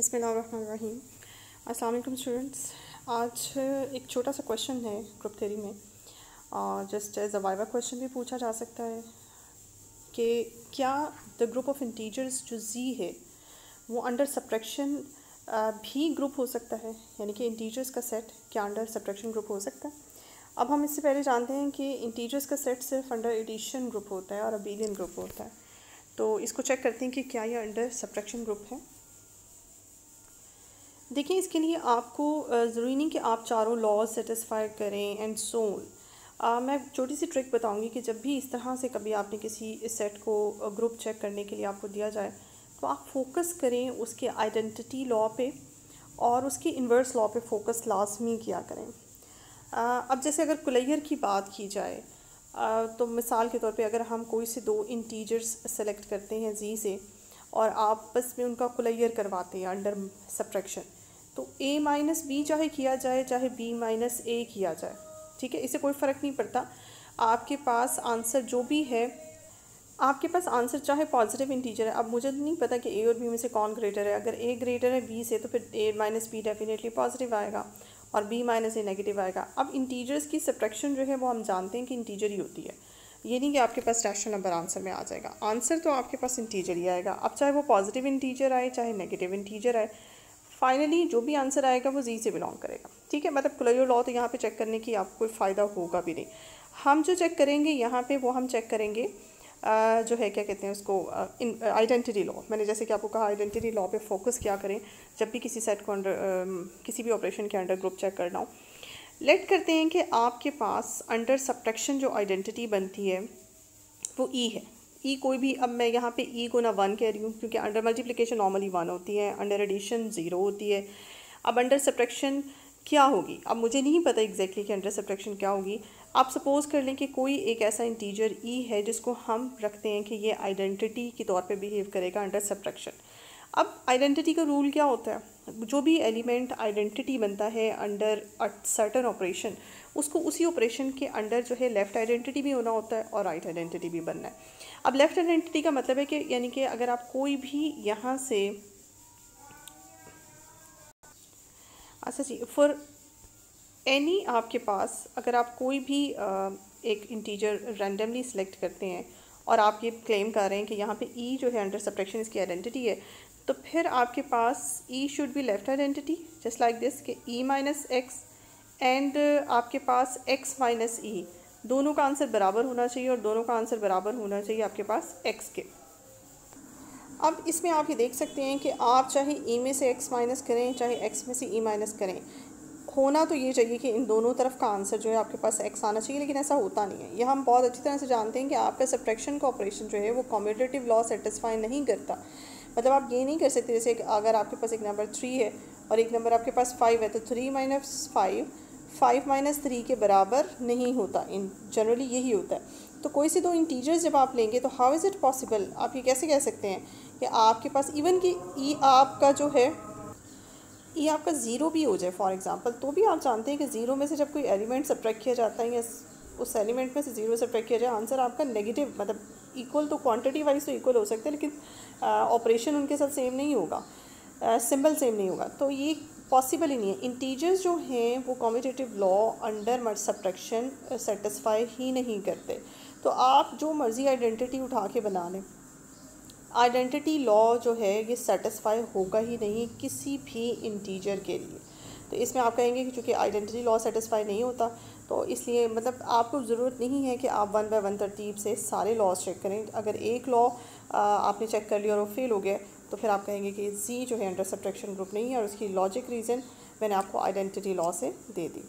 बिस्मिल्लाहिर्रहमानिर्रहीम। अस्सलाम वालेकुम स्टूडेंट्स। आज एक छोटा सा क्वेश्चन है ग्रुप थ्योरी में, just as a viva question भी पूछा जा सकता है कि क्या द ग्रुप ऑफ इंटीजर्स जो जी है वो अंडर सब्ट्रैक्शन भी ग्रुप हो सकता है, यानी कि इंटीजर्स का सेट क्या अंडर सब्ट्रैक्शन ग्रुप हो सकता है। अब हम इससे पहले जानते हैं कि इंटीजर्स का सेट सिर्फ अंडर एडिशन ग्रुप होता है और अबेलियन ग्रुप होता है, तो इसको चेक करते हैं कि क्या ये अंडर सब्ट्रैक्शन ग्रुप है। देखिए, इसके लिए आपको ज़रूरी नहीं कि आप चारों लॉज सेटिस्फाई करें एंड सो ऑन। मैं छोटी सी ट्रिक बताऊंगी कि जब भी इस तरह से कभी आपने किसी सेट को ग्रुप चेक करने के लिए आपको दिया जाए तो आप फोकस करें उसके आइडेंटिटी लॉ पे और उसके इन्वर्स लॉ पे फोकस लाजमी किया करें। अब जैसे अगर कुलैयर की बात की जाए तो मिसाल के तौर पे अगर हम कोई से दो इंटीजर्स सेलेक्ट करते हैं जी से और आपस में उनका कुलैयर करवाते हैं अंडर सब्ट्रैक्शन, तो a माइनस बी चाहे किया जाए चाहे b माइनस ए किया जाए, ठीक है, इससे कोई फ़र्क नहीं पड़ता। आपके पास आंसर जो भी है, आपके पास आंसर चाहे पॉजिटिव इंटीजर है। अब मुझे नहीं पता कि a और b में से कौन ग्रेटर है। अगर a ग्रेटर है b से तो फिर a minus be definitely positive आएगा और b माइनस ए नेगेटिव आएगा। अब इंटीजर्स की सब्ट्रैक्शन जो है वो हम जानते हैं कि इंटीजर ही होती है, ये नहीं कि आपके पास रैशनल नंबर आंसर में आ जाएगा। आंसर तो आपके पास इंटीजर ही आएगा। अब चाहे वो पॉजिटिव इंटीजर आए चाहे नेगेटिव इंटीजर आए, फाइनली जो भी आंसर आएगा वो जी से बिलोंग करेगा, ठीक है। मतलब कुलैयर लॉ तो यहाँ पे चेक करने की आपको कोई फ़ायदा होगा भी नहीं। हम जो चेक करेंगे यहाँ पे वो हम चेक करेंगे जो है क्या कहते हैं उसको, आइडेंटिटी लॉ। मैंने जैसे कि आपको कहा आइडेंटिटी लॉ पे फोकस क्या करें जब भी किसी सेट को अंडर किसी भी ऑपरेशन के अंडर ग्रुप चेक करना हो। लेट करते हैं कि आपके पास अंडर सब्ट्रैक्शन जो आइडेंटिटी बनती है वो ई है। ई कोई भी, अब मैं यहाँ पे ई को ना 1 कह रही हूँ क्योंकि अंडर मल्टीप्लिकेशन नॉर्मली 1 होती है, अंडर एडिशन 0 होती है। अब अंडर सब्ट्रैक्शन क्या होगी, अब मुझे नहीं पता एग्जैक्टली कि अंडर सब्ट्रैक्शन क्या होगी। आप सपोज़ कर लें कि कोई एक ऐसा इंटीजर ई है जिसको हम रखते हैं कि ये आइडेंटिटी के तौर पे बिहेव करेगा अंडर सब्ट्रैक्शन। अब आइडेंटिटी का रूल क्या होता है, जो भी एलिमेंट आइडेंटिटी बनता है अंडर अ सर्टन ऑपरेशन, उसको उसी ऑपरेशन के अंडर जो है लेफ़्ट आइडेंटिटी भी होना होता है और राइट आइडेंटिटी भी बनना है। अब लेफ़्ट आइडेंटिटी का मतलब है कि यानी कि अगर आप कोई भी यहाँ से, अच्छा जी, फॉर एनी आपके पास अगर आप कोई भी एक इंटीजर रैंडमली सिलेक्ट करते हैं और आप ये क्लेम कर रहे हैं कि यहाँ पे ई जो है अंडर सब्ट्रैक्शन इसकी आइडेंटिटी है, तो फिर आपके पास e should be left identity just like this कि ई माइनस एक्स एंड आपके पास एक्स माइनस ई, दोनों का आंसर बराबर होना चाहिए और दोनों का आंसर बराबर होना चाहिए आपके पास एक्स के। अब इसमें आप ये देख सकते हैं कि आप चाहे ई में से एक्स माइनस करें चाहे एक्स में से ई माइनस करें, होना तो ये चाहिए कि इन दोनों तरफ का आंसर जो है आपके पास एक्स आना चाहिए, लेकिन ऐसा होता नहीं है। यह हम बहुत अच्छी तरह से जानते हैं कि आपका सब्ट्रैक्शन का ऑपरेशन जो है वो कम्यूटेटिव लॉ सेटिस्फाई नहीं करता। मतलब आप ये नहीं कर सकते जैसे अगर आपके पास एक नंबर 3 है और एक नंबर आपके पास 5 है तो 3 माइनस 5 माइनस 3 के बराबर नहीं होता। इन जनरली यही होता है। तो कोई से दो इंटीजर्स जब आप लेंगे तो हाउ इज़ इट पॉसिबल, आप ये कैसे कह सकते हैं कि आपके पास इवन कि ई आपका जो है ये आपका ज़ीरो भी हो जाए फॉर एग्जांपल, तो भी आप जानते हैं कि ज़ीरो में से जब कोई एलिमेंट सब्ट्रैक्ट किया जाता है या उस एलिमेंट में से ज़ीरो सब्ट्रैक्ट किया जाए, आंसर आपका नेगेटिव, मतलब इक्वल तो क्वांटिटी वाइज तो इक्वल हो सकते हैं लेकिन ऑपरेशन उनके साथ सेम नहीं होगा, सिंबल सेम नहीं होगा, तो ये पॉसिबल ही नहीं है। इंटीजर्स जो हैं वो commutative law under subtraction satisfy ही नहीं करते। तो आप जो मर्ज़ी आइडेंटिटी उठा के बना लें, आइडेंटिटी लॉ जो है ये सेटिस्फाई होगा ही नहीं किसी भी इंटीजर के लिए। तो इसमें आप कहेंगे कि चूँकि आइडेंटिटी लॉ सेटिस्फाई नहीं होता तो इसलिए मतलब आपको ज़रूरत नहीं है कि आप 1 बाय 1 तरतीब से सारे लॉज चेक करें। अगर एक लॉ आपने चेक कर लिया और वो फेल हो गया तो फिर आप कहेंगे कि जी जो है अंडर सब्ट्रैक्शन ग्रुप नहीं है, और उसकी लॉजिक रीज़न मैंने आपको आइडेंटिटी लॉ से दे दी।